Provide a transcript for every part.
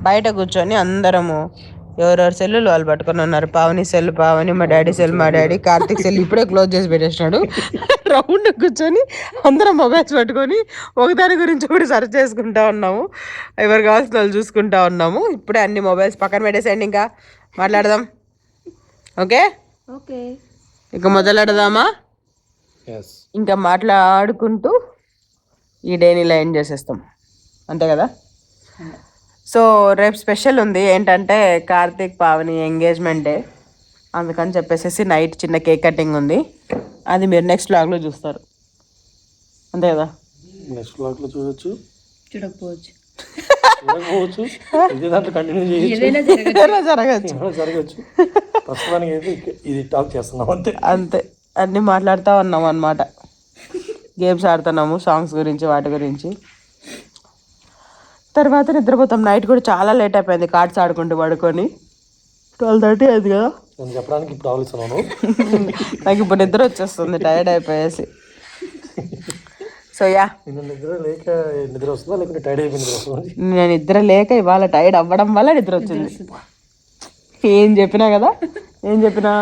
బయట కూర్చొని అందరము ఎవరెవరు సెల్లులు వాళ్ళు పట్టుకొని ఉన్నారు. పావని సెల్ పావని, మా డాడీ సెల్ మా డాడీ, కార్తిక్ సెల్ ఇప్పుడే క్లోజ్ చేసి పెట్టేసినాడు. రౌండ్ కూర్చొని అందరం మొబైల్స్ పట్టుకొని ఒకదాని గురించి కూడా సర్చ్ చేసుకుంటా ఉన్నాము. ఎవరు కావాల్సిన వాళ్ళు చూసుకుంటా ఉన్నాము. ఇప్పుడే అన్ని మొబైల్స్ పక్కన పెట్టేసేయండి, ఇంకా మాట్లాడదాం. ఓకే ఓకే, ఇక మొదలెడదామా? ఇంకా మాట్లాడుకుంటూ ఈ డేని ఇలా ఎండ్ చేసేస్తాం, అంతే కదా. సో రేపు స్పెషల్ ఉంది ఏంటంటే కార్తీక్ పావని ఎంగేజ్మెంట్ డే. అందుకని చెప్పేసి నైట్ చిన్న కేక్ కటింగ్ ఉంది. అది మీరు నెక్స్ట్ వ్లాగ్లో చూస్తారు, అంతే కదా. నెక్స్ట్ వ్లాగ్లో చూడొచ్చు, చూడకపోవచ్చు, జరగచ్చు. ఇది టాక్ చేస్తున్నాం అంతే. అంతే, అన్నీ మాట్లాడుతూ ఉన్నాం అన్నమాట. గేమ్స్ ఆడుతున్నాము, సాంగ్స్ గురించి, వాటి గురించి. తర్వాత నిద్రపోతాం. నైట్ కూడా చాలా లేట్ అయిపోయింది కార్డ్స్ ఆడుకుంటూ పడుకొని. 12:30 అయింది కదా. నేను చెప్పడానికి ఇప్పుడు ఆలోచిస్తున్నాను. నాకు ఇప్పుడు నిద్ర వచ్చేస్తుంది టైర్డ్ అయిపోయేసి. సో యా, నిద్ర లేక నిద్ర వస్తుందా లేకుంటే టైర్డ్ అయిపోయి నిద్ర వస్తుందా? నేను నిద్ర లేక ఇవాళ టైర్డ్ అవ్వడం వల్ల నిద్ర వచ్చింది. ఏం చెప్పినా కదా, ఏం చెప్పినా.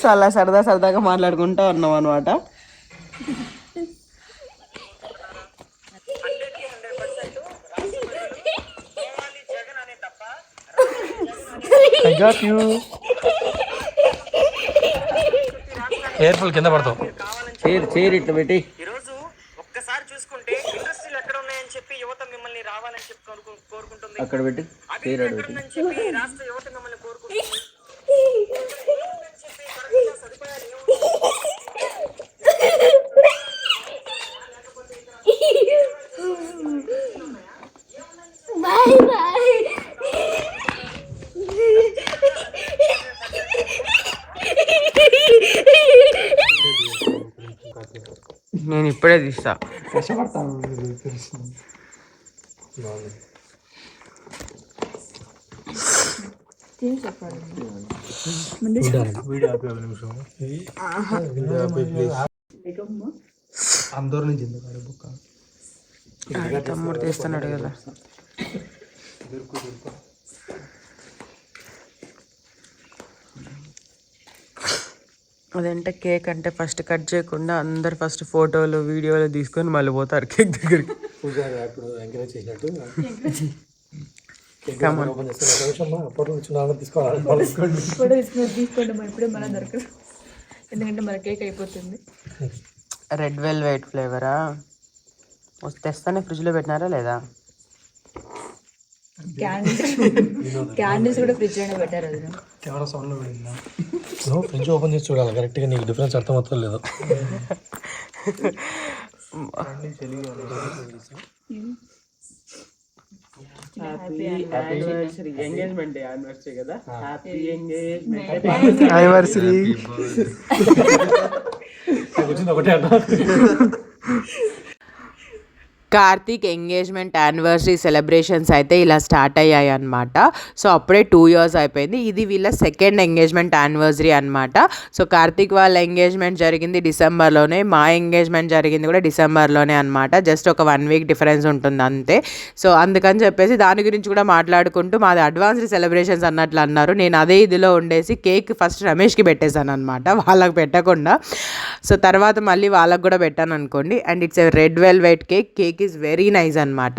సో అలా సరదాగా మాట్లాడుకుంటూ ఉన్నాం అనమాట. ఎయిర్ఫుల్ కింద పడతావు. చేరు ఇట్లా పెట్టి. ఈరోజు ఒక్కసారి చూసుకుంటే ఇండస్ట్రీలు ఎక్కడ ఉన్నాయని చెప్పి యువత మిమ్మల్ని రావాలని చెప్పి కోరుకుంటుంది. అక్కడ పెట్టి చెప్పి రాష్ట్ర యువత మిమ్మల్ని కోరుకుంటుంది. నేను ఇప్పుడే తీస్తా. అందరు నుంచి తమ్ముడు తీస్తున్నాడు కదా. అదంటే కేక్ అంటే ఫస్ట్ కట్ చేయకుండా అందరు ఫస్ట్ ఫోటోలు వీడియోలు తీసుకొని మళ్ళీ పోతారు కేక్ దగ్గరికి. ఎంకరేజ్ చేసినట్టు ఎందుకంటే మన కేక్ అయిపోతుంది. రెడ్ వెల్వెట్ ఫ్లేవరా తెస్తానే ఫ్రిడ్జ్లో పెట్టినారా లేదా? క్యాండిల్స్ కూడా ఫ్రిడ్జ్ లోనే పెట్టారు. అది కెమెరా సౌండ్ లో పెట్టిందా? ఫ్రిడ్జ్ ఓపెన్ చేసి చూడాలి కరెక్ట్గా, నీకు డిఫరెన్స్ అర్థమవుతుంది లేదు. ఒకటే అంట. కార్తీక్ ఎంగేజ్మెంట్ యానివర్సరీ సెలబ్రేషన్స్ అయితే ఇలా స్టార్ట్ అయ్యాయి అనమాట. సో అప్పుడే 2 years అయిపోయింది. ఇది వీళ్ళ సెకండ్ ఎంగేజ్మెంట్ యానివర్సరీ అనమాట. సో కార్తీక్ వాళ్ళ ఎంగేజ్మెంట్ జరిగింది డిసెంబర్లోనే, మా ఎంగేజ్మెంట్ జరిగింది కూడా డిసెంబర్లోనే అనమాట. జస్ట్ ఒక 1 week డిఫరెన్స్ ఉంటుంది అంతే. సో అందుకని చెప్పేసి దాని గురించి కూడా మాట్లాడుకుంటూ మాది అడ్వాన్స్డ్ సెలబ్రేషన్స్ అన్నట్లు అన్నారు. నేను అదే ఇదిలో ఉండేసి కేక్ ఫస్ట్ రమేష్కి పెట్టేశాను అనమాట, వాళ్ళకి పెట్టకుండా. సో తర్వాత మళ్ళీ వాళ్ళకి కూడా పెట్టాను అనుకోండి. And it's a red velvet cake is very nice అనమాట.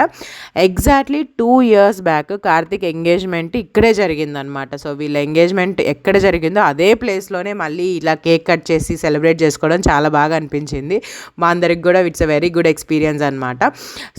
Exactly 2 years back Karthik engagement ఇక్కడే జరిగిందనమాట. సో వీళ్ళ ఎంగేజ్మెంట్ ఎక్కడ జరిగిందో అదే ప్లేస్లోనే మళ్ళీ ఇలా కేక్ కట్ చేసి సెలబ్రేట్ చేసుకోవడం చాలా బాగా అనిపించింది మా అందరికి కూడా. It's a very good experience అనమాట.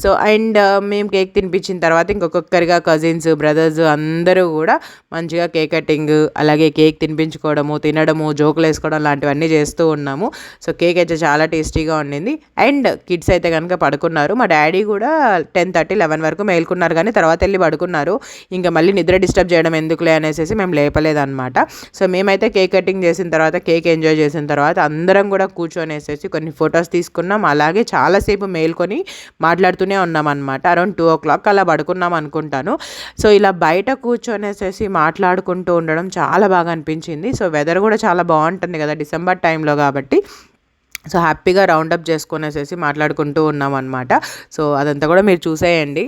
సో అండ్ మేము కేక్ తినిపించిన తర్వాత ఇంకొకరిగా కజిన్స్, బ్రదర్స్ అందరూ కూడా మంచిగా కేక్ కటింగ్, అలాగే కేక్ తినిపించుకోవడము, తినడము, జోకులు వేసుకోవడం లాంటివన్నీ చేస్తూ ఉన్నాము. సో కేక్ అయితే చాలా టేస్టీగా ఉండింది. అండ్ కిడ్స్ అయితే కనుక పడుకున్నారు. మా డాడీ కూడా 10:30, 11 వరకు మేల్కున్నారు, కానీ తర్వాత వెళ్ళి పడుకున్నారు. ఇంకా మళ్ళీ నిద్ర డిస్టర్బ్ చేయడం ఎందుకులే అనేసి మేము లేపలేదన్నమాట. సో మేమైతే కేక్ కటింగ్ చేసిన తర్వాత, కేక్ ఎంజాయ్ చేసిన తర్వాత అందరం కూడా కూర్చొనేసేసి కొన్ని ఫొటోస్ తీసుకున్నాం. అలాగే చాలాసేపు మేల్కొని మాట్లాడుతూనే ఉన్నాం అనమాట. అరౌండ్ 2 o'clock అలా పడుకున్నాం అనుకుంటాను. సో ఇలా బయట కూర్చొనేసేసి మాట్లాడుకుంటూ ఉండడం చాలా బాగా అనిపించింది. సో వెదర్ కూడా చాలా బాగుంటుంది కదా డిసెంబర్ టైంలో కాబట్టి. సో హ్యాపీగా రౌండప్ చేసుకునేసేసి మాట్లాడుకుంటూ ఉన్నాం అనమాట. సో అదంతా కూడా మీరు చూసేయండి.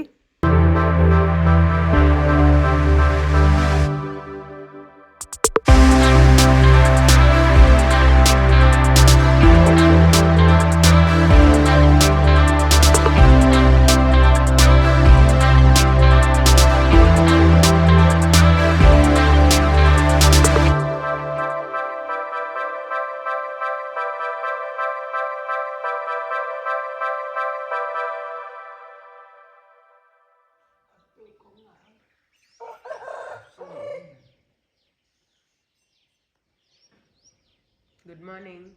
Good morning.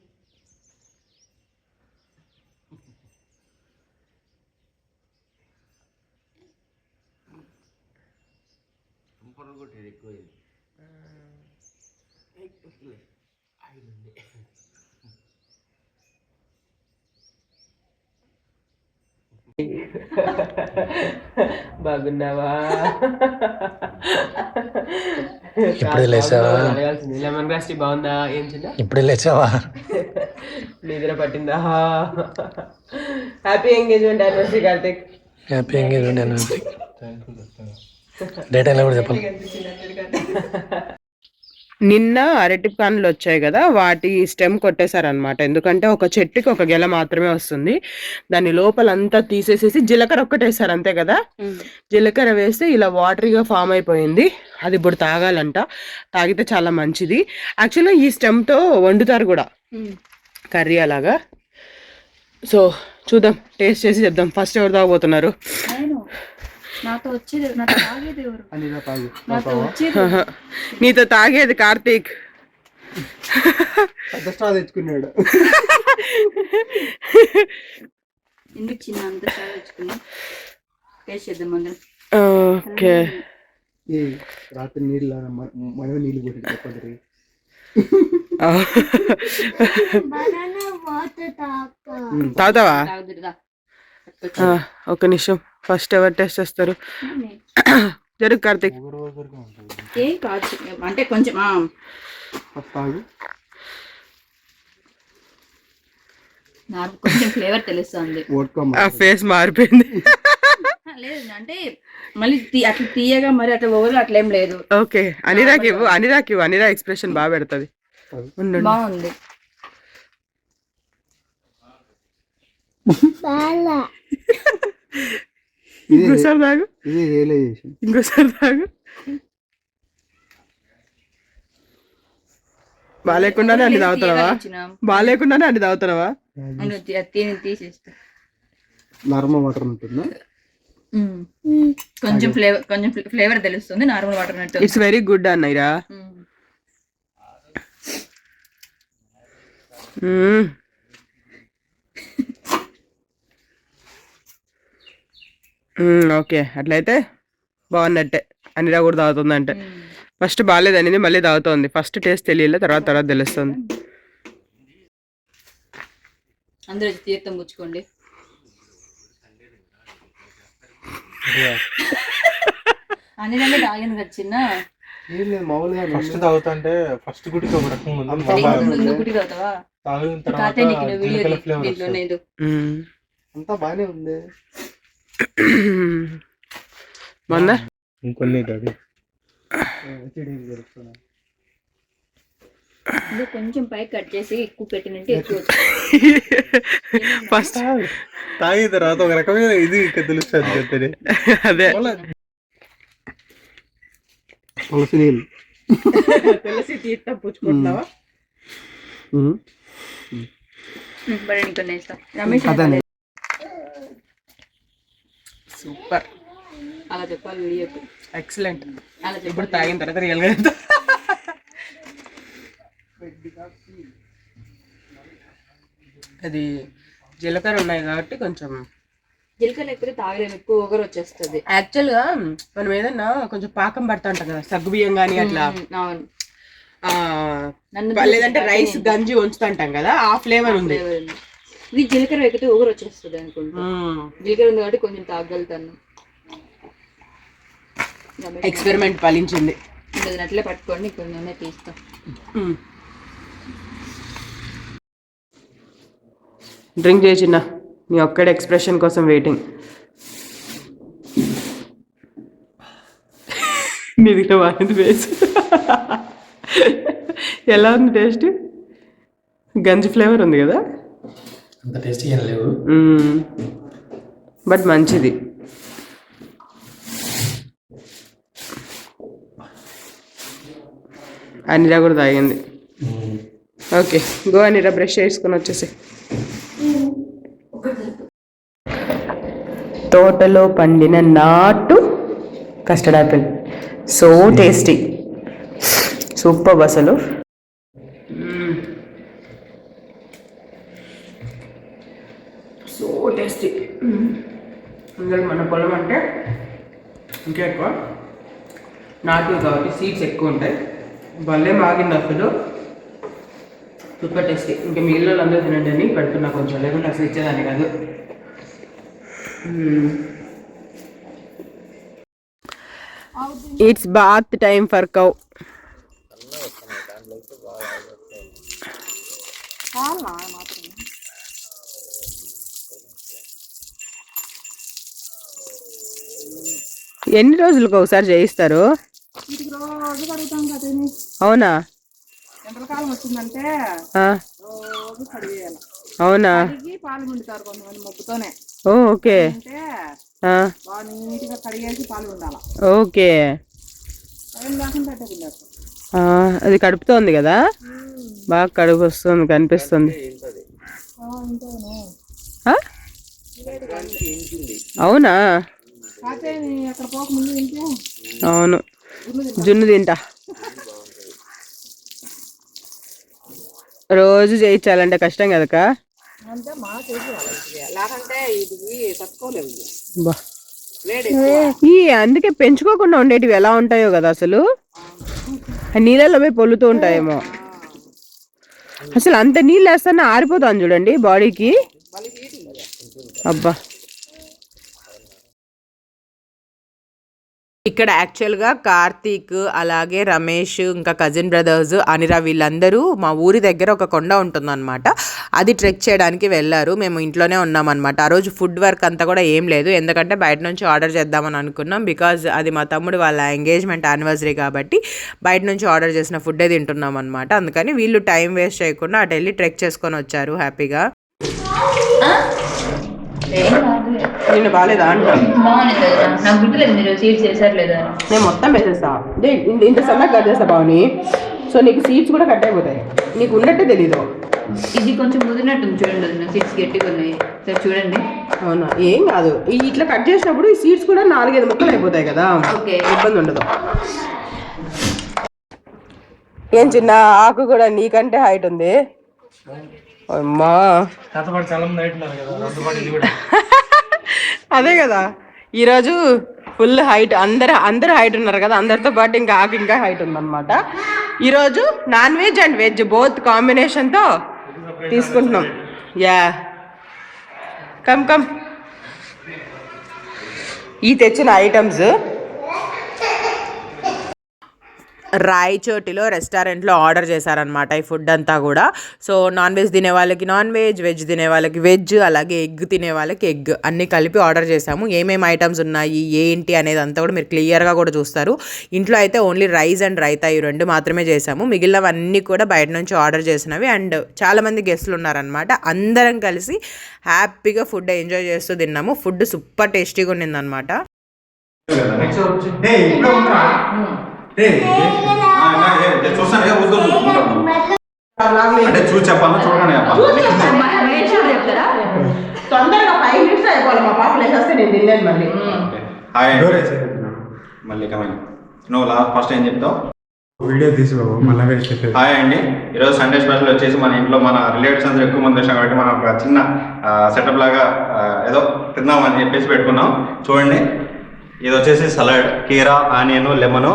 బాగున్నావా? ఇప్పుడే లేచావా? లెమన్ గ్రాస్ టీ బాగుందా? ఏం చిన్న ఇప్పుడే లేచావా? నిద్ర పట్టిందా? Happy engagement anniversary Karthik. Happy engagement anniversary. Day టైంలో కూడా చెప్పాలి. నిన్న అరటి కానులు వచ్చాయి కదా, వాటి స్టెమ్ కొట్టేశారనమాట. ఎందుకంటే ఒక చెట్టుకి ఒక గెల మాత్రమే వస్తుంది. దాని లోపలంతా తీసేసేసి జీలకర్ర ఒక్కటేసారు అంతే కదా. జీలకర్ర వేస్తే ఇలా వాటరీగా ఫామ్ అయిపోయింది. అది ఇప్పుడు తాగాలంట. తాగితే చాలా మంచిది. యాక్చువల్గా ఈ స్టెమ్తో వండుతారు కూడా కర్రీ అలాగా. సో చూద్దాం, టేస్ట్ చేసి చెప్దాం. ఫస్ట్ ఎవరు తాగబోతున్నారు? నీతో తాగేది కార్తీక్. తెచ్చుకున్నాడు. ఓకే. రాత్రి నీళ్ళు మనమే నీళ్ళు పోసి చెప్పండి. తాగుతావా? ఒక నిమిషం, ఫస్ట్ ఎవరు టేస్ట్ చేస్తారు? జరుగు కార్తీక్. అంటే కొంచెం నాకు కొంచెం ఫ్లేవర్ తెలుస్తుంది. ఫేస్ మారిపోయింది. లేదు అంటే మళ్ళీ అట్లా తీయగా మరి అట్లా ఓవర్ అట్లేం లేదు. ఓకే, అనిరాకి ఇవ్వు. అనిరా ఎక్స్ప్రెషన్ బాగా పెడుతుంది. బాగుంది. ఇంకోసారి తాగు. ఇంకోసారి తాగు. బాగాలేకుండానే అన్ని తాగుతున్నావా? బాగాలేకుండానే అన్ని తాగుతున్నావా? తీసేస్తా. నార్మల్ వాటర్ ఉంటుందా? కొంచెం ఫ్లేవర్ తెలుస్తుంది. నార్మల్ వాటర్ అన్నట్టు. ఇట్స్ వెరీ గుడ్ అన్నయ్యరా. ఓకే, అట్లయితే బాగున్నట్టే. అనిరా కూడా తాగుతుందంటే. ఫస్ట్ బాగాలేదు అనేది మళ్ళీ తాగుతోంది. ఫస్ట్ టేస్ట్ తెలియలే, తర్వాత తెలుస్తుంది. అందరూ తీర్థం పుచ్చుకోండి. అన్ని తాగింది కదా చిన్న. మామూలుగా ఫస్ట్ తాగుతుంటే ఫస్ట్ గుడికి ఒక రకంగా ఉంది. గుడి తాగుతావా? అంతా బాగానే ఉంది. మొన్న ఇంకొన్ని కొంచెం పై కట్ చేసి ఎక్కువ పెట్టినట్టు ఎక్కువ ఫస్ట్ తాగిన తర్వాత ఒక రకమైన ఇది తెలుస్తుంది చెప్తే. అదే తులసి నీళ్ళు. తులసి తీర్థం పుచ్చుకుంటున్నావా? సూపర్. అలా చెప్పాలి వీడియోకి. ఎక్సలెంట్. ఇప్పుడు తాగిన తర్వాత రియల్ గా అది జీలకర్ర ఉన్నాయి కాబట్టి కొంచెం జీలకర్ర లేకపోతే తాగలేము, ఎక్కువ ఓవర్ వచ్చేస్తుంది. యాక్చువల్ గా మనం ఏదన్నా కొంచెం పాకం పడతా ఉంటాం కదా, సగ్గు బియ్యం గానీ అట్లా, లేదంటే రైస్ గంజి ఉంచుతుంటాం కదా, ఆ ఫ్లేవర్ ఉంది. ఇది జీలకర్ర ఎక్కితే ఓవర్ వచ్చేస్తుంది అనుకుంటా. జీలకర్ర ఉంది కాబట్టి కొంచెం తాగలుగుతాను. ఎక్స్పెరిమెంట్ ఫలించింది. అట్లే పట్టుకోండి, కొంచెం తీస్తాం. డ్రింక్ చేయి చిన్న, నీ ఒక్కడి ఎక్స్ప్రెషన్ కోసం వెయిటింగ్. నీది బాగుంది ఫేస్. ఎలా ఉంది టేస్ట్? గంజి ఫ్లేవర్ ఉంది కదా, అంత టేస్టీ ఏం లేవు, బట్ మంచిది. అనిరా కూడా తాగింది. ఓకే గో అనిరా, బ్రష్ చేసుకొని వచ్చేసి. తోటలో పండిన నాటు custard apple, so tasty, super అసలు. So tasty. అందులో మన పొలం అంటే ఇంకా ఎక్కువ నాటు కాబట్టి సీడ్స్ ఎక్కువ ఉంటాయి. భలే బాగింది అసలు, సూపర్ టేస్టీ. ఇంకా మిగిలిన అందరూ తినండి అని పెడుతున్నా కొంచెం, లేకుంటే అసలు ఇచ్చేదాన్ని కాదు. It's bath time for cow. ఎన్ని రోజులకు ఒకసారి చేయిస్తారు? అవునా? ఎండాకాలం వచ్చిందంటే రోజు కడిగేయాలి. అవునా? పాలు పిండుతారు కొంతమంది మొక్కుతోనే. ఓకే, బాగా నీట్ గా కడిగేసి పాలు ఉండాలి. ఓకే. అది కడుపుతోంది కదా, బాగా కడుపు వస్తుంది కనిపిస్తుంది. అవునా? అవును, జున్ను తింటా. రోజు చేయించాలంటే కష్టం కదకా. అందుకే పెంచుకోకుండా ఉండేటివి ఎలా ఉంటాయో కదా అసలు, నీళ్ళలో పోయి పొల్లుతూ ఉంటాయేమో. అసలు అంత నీళ్ళు వేస్తానే ఆరిపోతాను చూడండి బాడీకి. అబ్బా, ఇక్కడ యాక్చువల్గా కార్తీక్, అలాగే రమేష్, ఇంకా కజిన్ బ్రదర్స్, అనిరా వీళ్ళందరూ మా ఊరి దగ్గర ఒక కొండ ఉంటుందన్నమాట, అది ట్రెక్ చేయడానికి వెళ్ళారు. మేము ఇంట్లోనే ఉన్నామన్నమాట. ఆ రోజు ఫుడ్ వర్క్ అంతా కూడా ఏం లేదు, ఎందుకంటే బయట నుంచి ఆర్డర్ చేద్దామని అనుకున్నాం. బికాజ్ అది మా తమ్ముడు వాళ్ళ ఎంగేజ్మెంట్ యానివర్సరీ కాబట్టి బయట నుంచి ఆర్డర్ చేసిన ఫుడ్డే తింటున్నాం అనమాట. అందుకని వీళ్ళు టైం వేస్ట్ చేయకుండా అటు వెళ్ళి ట్రెక్ చేసుకొని వచ్చారు హ్యాపీగా. నేను బాగాలేదా అంట, నాకు గుర్తులేదు మీరు సీడ్స్ చేశారు లేదా. నేను మొత్తం వేసేస్తా, ఇంత సన్నగా కట్ చేస్తా బాగుని. సో నీకు సీడ్స్ కూడా కట్ అయిపోతాయి, నీకు ఉన్నట్టే తెలీదు. ఇది కొంచెం ముదిరినట్టుంది చూడండి, అది సీడ్స్ గట్టిగా ఉన్నాయి. సరే చూడండి. అవునా? ఏం కాదు, ఇట్లా కట్ చేసినప్పుడు ఈ సీడ్స్ కూడా 4-5 ముక్కలు అయిపోతాయి కదా, ఇబ్బంది ఉండదు. ఏం చిన్న ఆకు కూడా నీకంటే హైట్ ఉంది. అమ్మా అదే కదా, ఈరోజు ఫుల్ హైట్, అందరు హైట్ ఉన్నారు కదా, అందరితో పాటు ఇంకా ఆకు ఇంకా హైట్ ఉందన్నమాట. ఈరోజు non veg and veg both కాంబినేషన్తో తీసుకుంటున్నాం. Yeah, come come. ఈ తెచ్చిన ఐటమ్స్ రాయచోటిలో రెస్టారెంట్లో ఆర్డర్ చేశారనమాట ఈ ఫుడ్ అంతా కూడా. సో నాన్ వెజ్ తినే వాళ్ళకి నాన్ వెజ్, వెజ్ తినే వాళ్ళకి వెజ్, అలాగే ఎగ్ తినే వాళ్ళకి ఎగ్, అన్నీ కలిపి ఆర్డర్ చేశాము. ఏమేమి ఐటమ్స్ ఉన్నాయి ఏంటి అనేది అంతా కూడా మీరు క్లియర్గా కూడా చూస్తారు. ఇంట్లో అయితే ఓన్లీ రైస్ అండ్ రైతా ఈ 2 మాత్రమే చేసాము, మిగిలినవన్నీ కూడా బయట నుంచి ఆర్డర్ చేసినవి. అండ్ చాలామంది గెస్ట్లు ఉన్నారనమాట, అందరం కలిసి హ్యాపీగా ఫుడ్ ఎంజాయ్ చేస్తూ తిన్నాము. ఫుడ్ సూపర్ టేస్టీగా ఉండిందనమాట. అంటే చూసి చెప్పాలా చూడండి తొందరగా 5 minutes అయిపోవాలి. మా పాప లేసేస్తే నేను తినలేను మళ్ళీ. మళ్ళీ కమెంట్ నువ్వు ఫస్ట్ ఏం చెప్తావు? వీడియో తీసుకో మళ్ళీ. హాయ్ అండి, ఈరోజు సండే స్పెషల్ వచ్చేసి మన ఇంట్లో మన రిలేటివ్స్ అందరూ ఎక్కువ మంది వచ్చాం కాబట్టి మనం ఒక చిన్న సెటప్ లాగా ఏదో తిందామని చెప్పేసి పెట్టుకున్నాం. చూడండి, ఇది వచ్చేసి సలాడ్, కీరా, ఆనియన్, లెమను,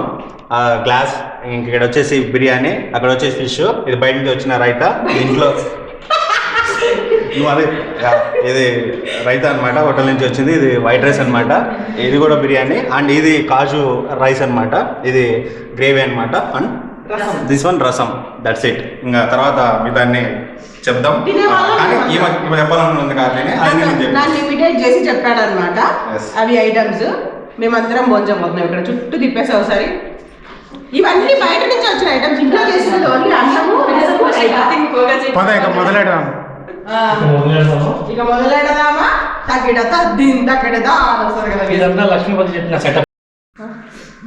గ్లాస్, ఇక్కడ వచ్చేసి బిర్యానీ, అక్కడ వచ్చేసి ఫిష్, ఇది బయట నుంచి వచ్చిన రైతా. ఇంట్లో అదే ఇది రైతా అనమాట, హోటల్ నుంచి వచ్చింది. ఇది వైట్ రైస్ అనమాట, ఇది కూడా బిర్యానీ. అండ్ ఇది కాజు రైస్ అనమాట, ఇది గ్రేవీ అనమాట. అండ్ దిస్ వన్ రసం, దట్స్ ఇట్. ఇంకా తర్వాత మిగతాన్ని చెప్దాం. కానీ ఈమె చెప్పాలనుకుంది కాబట్టి అది నేను చెప్పాను. దాన్ని లిమిటెడ్ చేసి చెప్పాడు అనమాట. Yes. అవి ఐటమ్స్ మేమందరం భోంచబోతున్నాం. ఇక్కడ చుట్టూ తిప్పేసి ఒకసారి ఇవన్నీ బయట నుంచి వచ్చిన ఐటమ్స్. ఇంట్లో చేసినది ఓన్లీ అన్నము, పెసరపు, మొదలెడదాం. ఇక మొదలెడదామా? తగ్గిడతా దీని తగ్గడదా అని వస్తుంది కదా. ఇదంతా లక్ష్మీపతి చెప్పిన సెటప్.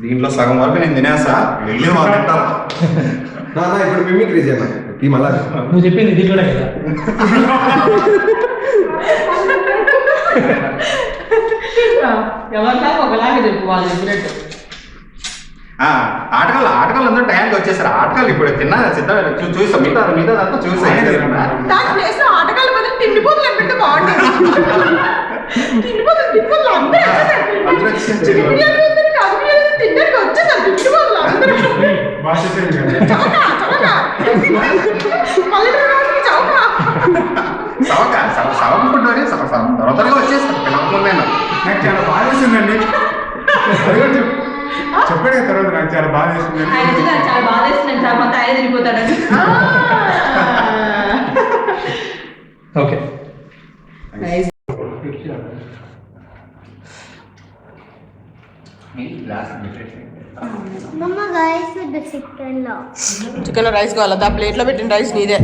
దీంట్లో సగం వరకు నేను తినేస్తా, వెళ్ళి వాళ్ళు తింటారు. ఇప్పుడు మిమిక్రీ చేయమని ఈ మళ్ళా నువ్వు చెప్పింది దీంట్లోనే కదా. ఎవరిలా ఒకలాగా చెప్పు వాళ్ళు చెప్పినట్టు. ఆటగాళ్ళు అందరూ టైంకి వచ్చేసారు. ఆటగాళ్ళు ఇప్పుడు తిన్నా సిద్ధం చూసాం. మిగతాదంతా చూసాం. దాని ప్లేస్ లో ఆటగాళ్ళ బదులు తిండిపోతులు పెడితే బాగుంటుంది. తిండిపోతులు అందరూ వచ్చేసారు. తిండానికి వచ్చేసారు తిండిపోతులు అందరూ. త్వరగా వచ్చేస్తాను. నాకు చాలా బాధ వేసిందండి. చెప్పాడు కదా తర్వాత నాకు చాలా బాధ వేసిందండి. ఆయన వచ్చి నాకు చాలా బాధ వేస్తుంది సార్, మొత్తం ఆయన తిరిగిపోతాడని. ఓకే. చికెన్ రైస్ కావాలా? ఆ ప్లేట్లో పెట్టిన రైస్ నీదే.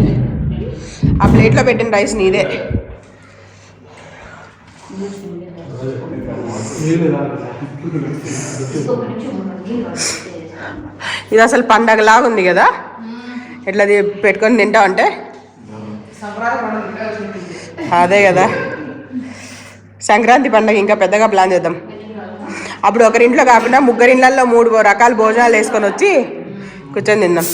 ఆ ప్లేట్లో పెట్టిన రైస్ నీదే. ఇది అసలు పండగలాగా ఉంది కదా. ఎట్లా పెట్టుకొని తింటా అంటే అదే కదా. సంక్రాంతి పండగ ఇంకా పెద్దగా ప్లాన్ చేద్దాం. అప్పుడు ఒకరింట్లో కాకుండా ముగ్గురిండ్లలో 3 రకాల భోజనాలు వేసుకొని వచ్చి కూర్చొని తిందాం.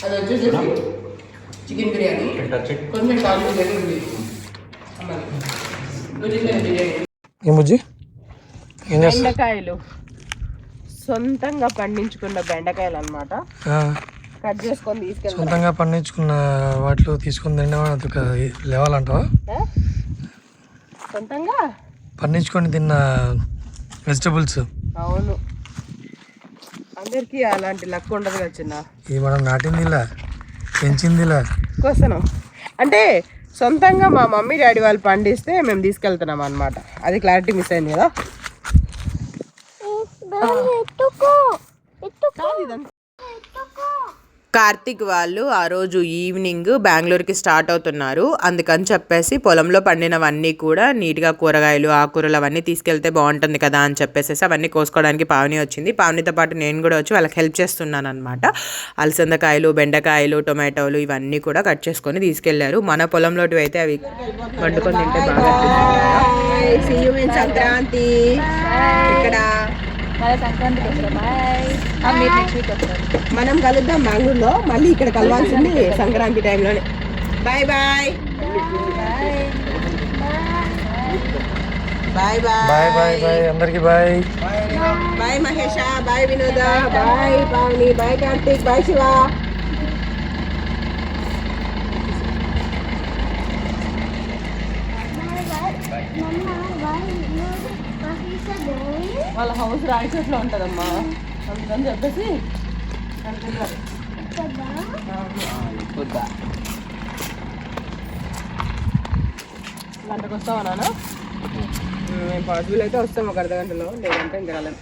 అది వచ్చేసి చికెన్ బిర్యానీ, కొంచెం కాజు బిర్యానీ. బెండకాయలు సొంతంగా పండించుకున్న బెండకాయలు అన్నమాట. కట్ చేసుకొని తీసుకెళ్ళి సొంతంగా పండించుకున్న వాటిలో తీసుకొని తినడం అదొక లేవాలంటావా? సొంతంగా పండించుకొని తిన్న వెజిటబుల్స్. అవును, అందరికీ అలాంటి లక్ ఉండదు కదా చిన్న. ఇది మనం నాటిందిలా, పెంచిందిలా కోసనం అంటే సొంతంగా మా మమ్మీ డాడీ వాళ్ళు పండిస్తే మేము తీసుకెళ్తున్నాం అన్నమాట. అది క్లారిటీ మిస్ అయింది కదా. కార్తిక్ వాళ్ళు ఆ రోజు ఈవినింగ్ బెంగళూరుకి స్టార్ట్ అవుతున్నారు. అందుకని చెప్పేసి పొలంలో పండినవన్నీ కూడా నీట్గా కూరగాయలు, ఆకుకూరలు అవన్నీ తీసుకెళ్తే బాగుంటుంది కదా అని చెప్పేసి అవన్నీ కోసుకోవడానికి పావని వచ్చింది. పావనితో పాటు నేను కూడా వచ్చి వాళ్ళకి హెల్ప్ చేస్తున్నాను అనమాట. అలసందకాయలు, బెండకాయలు, టొమాటోలు ఇవన్నీ కూడా కట్ చేసుకొని తీసుకెళ్లారు. మన పొలంలోటి అయితే అవి వండుకొని తింటే బాగా సంక్రాంతి. ఇక్కడ మనం కలుద్దాం బెంగళూరులో. మళ్ళీ ఇక్కడ కలవాల్సింది సంక్రాంతి టైంలోనే. Bye bye bye bye bye bye అందరికి bye. Bye Mahesh, bye Vinod, bye Pavani, bye Karthik, bye Shiva. వాళ్ళ హౌస్ రాయచోట్లో ఉంటుందమ్మా, అందుకని చెప్పేసి గంటకు వస్తావా నాన్న? మేము పాసిబుల్ అయితే వస్తాం ఒక అర్ధగంటలో, లేదంటే ఇంకా రాలేం.